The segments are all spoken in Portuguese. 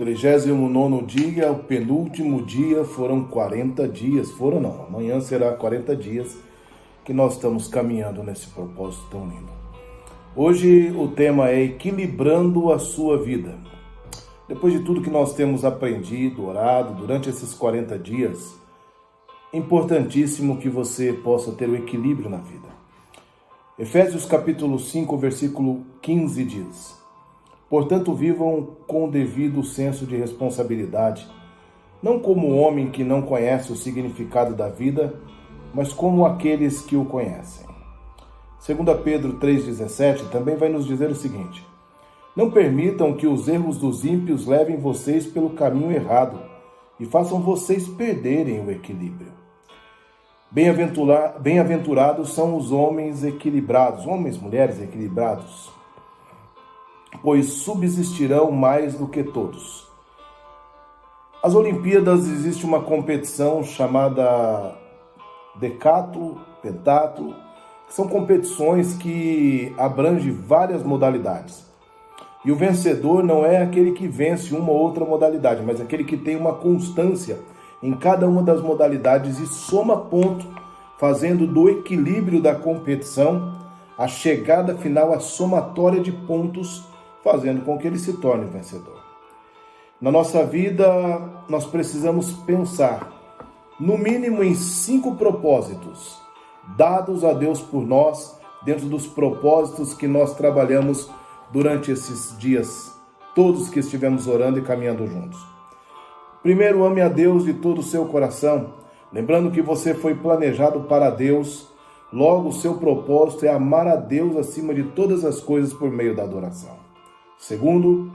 39º dia, o penúltimo dia, foram 40 dias, amanhã será 40 dias que nós estamos caminhando nesse propósito tão lindo. Hoje o tema é equilibrando a sua vida. Depois de tudo que nós temos aprendido, orado durante esses 40 dias, é importantíssimo que você possa ter o equilíbrio na vida. Efésios capítulo 5, versículo 15 diz: portanto, vivam com o devido senso de responsabilidade, não como o homem que não conhece o significado da vida, mas como aqueles que o conhecem. 2 Pedro 3,17 também vai nos dizer o seguinte: não permitam que os erros dos ímpios levem vocês pelo caminho errado e façam vocês perderem o equilíbrio. Bem-aventurados são os homens equilibrados, homens e mulheres equilibrados, pois subsistirão mais do que todos. As Olimpíadas, existe uma competição chamada decátlo, pentatlo, que são competições que abrangem várias modalidades. E o vencedor não é aquele que vence uma ou outra modalidade, mas aquele que tem uma constância em cada uma das modalidades e soma ponto, fazendo do equilíbrio da competição a chegada final, a somatória de pontos, fazendo com que ele se torne vencedor. Na nossa vida, nós precisamos pensar, no mínimo, em 5 propósitos dados a Deus por nós, dentro dos propósitos que nós trabalhamos durante esses dias, todos que estivemos orando e caminhando juntos. Primeiro, ame a Deus de todo o seu coração, lembrando que você foi planejado para Deus, logo o seu propósito é amar a Deus acima de todas as coisas por meio da adoração. Segundo,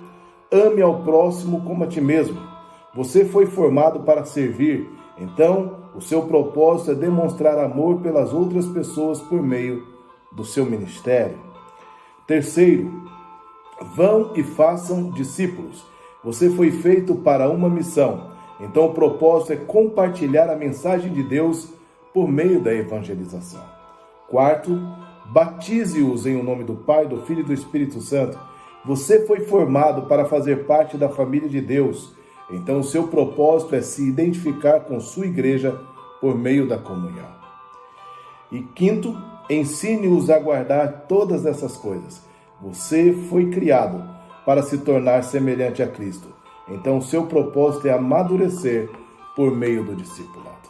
ame ao próximo como a ti mesmo. Você foi formado para servir, então o seu propósito é demonstrar amor pelas outras pessoas por meio do seu ministério. Terceiro, vão e façam discípulos. Você foi feito para uma missão, então o propósito é compartilhar a mensagem de Deus por meio da evangelização. Quarto, batize-os em o nome do Pai, do Filho e do Espírito Santo. Você foi formado para fazer parte da família de Deus, então o seu propósito é se identificar com sua igreja por meio da comunhão. E quinto, ensine-os a guardar todas essas coisas. Você foi criado para se tornar semelhante a Cristo, então o seu propósito é amadurecer por meio do discipulado.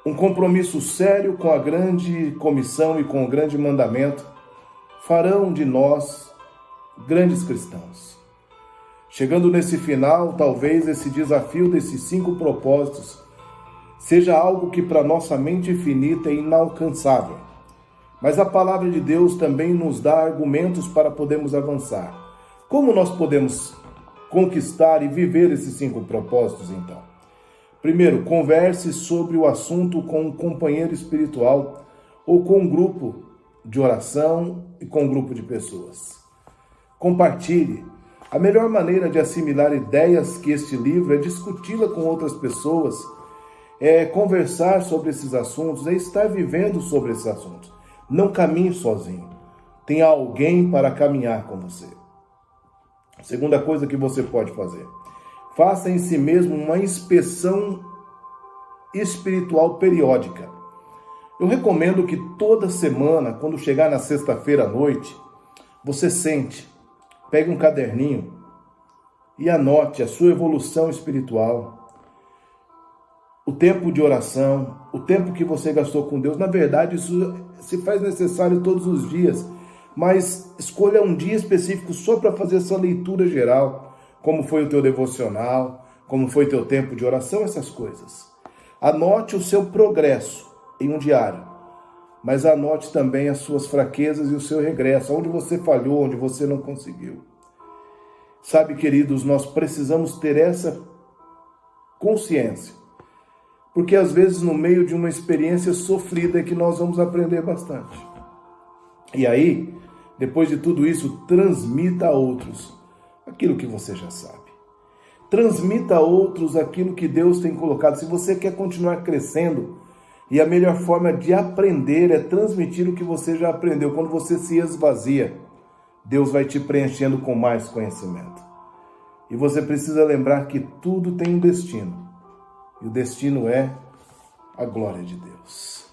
Um compromisso sério com a grande comissão e com o grande mandamento farão de nós grandes cristãos. Chegando nesse final, talvez esse desafio desses 5 propósitos seja algo que para nossa mente finita é inalcançável. Mas a palavra de Deus também nos dá argumentos para podermos avançar. Como nós podemos conquistar e viver esses 5 propósitos, então? Primeiro, converse sobre o assunto com um companheiro espiritual ou com um grupo de oração e com um grupo de pessoas. Compartilhe. A melhor maneira de assimilar ideias que este livro é discuti-la com outras pessoas, é conversar sobre esses assuntos, é estar vivendo sobre esses assuntos. Não caminhe sozinho. Tenha alguém para caminhar com você. Segunda coisa que você pode fazer: faça em si mesmo uma inspeção espiritual periódica. Eu recomendo que toda semana, quando chegar na sexta-feira à noite, você sente, pegue um caderninho e anote a sua evolução espiritual, o tempo de oração, o tempo que você gastou com Deus. Na verdade, isso se faz necessário todos os dias, mas escolha um dia específico só para fazer essa leitura geral, como foi o teu devocional, como foi o teu tempo de oração, essas coisas. Anote o seu progresso em um diário, mas anote também as suas fraquezas e o seu regresso, onde você falhou, onde você não conseguiu. Sabe, queridos, nós precisamos ter essa consciência, porque às vezes no meio de uma experiência sofrida é que nós vamos aprender bastante. E aí, depois de tudo isso, transmita a outros aquilo que você já sabe. Transmita a outros aquilo que Deus tem colocado. Se você quer continuar crescendo, e a melhor forma de aprender é transmitir o que você já aprendeu. Quando você se esvazia, Deus vai te preenchendo com mais conhecimento. E você precisa lembrar que tudo tem um destino. E o destino é a glória de Deus.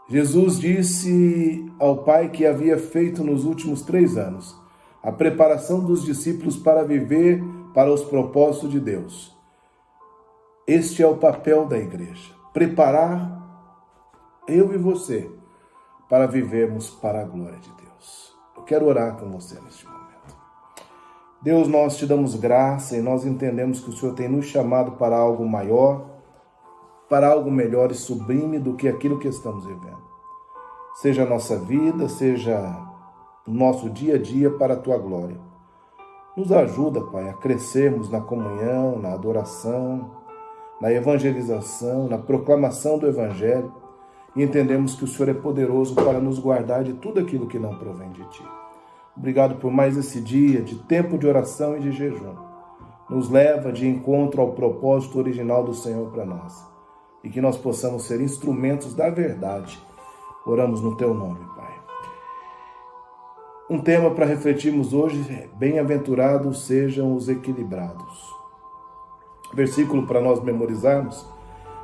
Jesus disse ao Pai que havia feito nos últimos 3 anos a preparação dos discípulos para viver para os propósitos de Deus. Este é o papel da igreja. Preparar eu e você para vivermos para a glória de Deus. Eu quero orar com você neste momento. Deus, nós te damos graça e nós entendemos que o Senhor tem nos chamado para algo maior, para algo melhor e sublime do que aquilo que estamos vivendo. Seja a nossa vida, seja o nosso dia a dia para a tua glória. Nos ajuda, Pai, a crescermos na comunhão, na adoração, na evangelização, na proclamação do Evangelho e entendemos que o Senhor é poderoso para nos guardar de tudo aquilo que não provém de Ti. Obrigado por mais esse dia de tempo de oração e de jejum. Nos leva de encontro ao propósito original do Senhor para nós. E que nós possamos ser instrumentos da verdade. Oramos no Teu nome, Pai. Um tema para refletirmos hoje é: bem-aventurados sejam os equilibrados. Versículo para nós memorizarmos.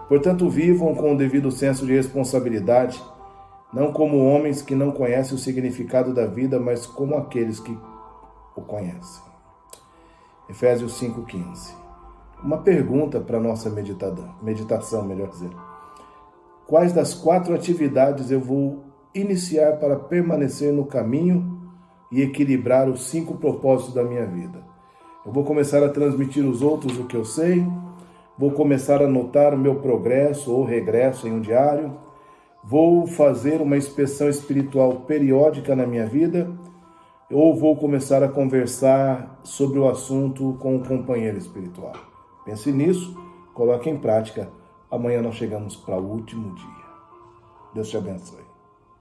Portanto, vivam com o devido senso de responsabilidade, não como homens que não conhecem o significado da vida, mas como aqueles que o conhecem. Efésios 5,15. Uma pergunta para a nossa meditação, melhor dizendo. Quais das 4 atividades eu vou iniciar para permanecer no caminho e equilibrar os 5 propósitos da minha vida? Eu vou começar a transmitir aos outros o que eu sei, vou começar a anotar o meu progresso ou regresso em um diário, vou fazer uma inspeção espiritual periódica na minha vida, ou vou começar a conversar sobre o assunto com um companheiro espiritual. Pense nisso, coloque em prática. Amanhã nós chegamos para o último dia. Deus te abençoe.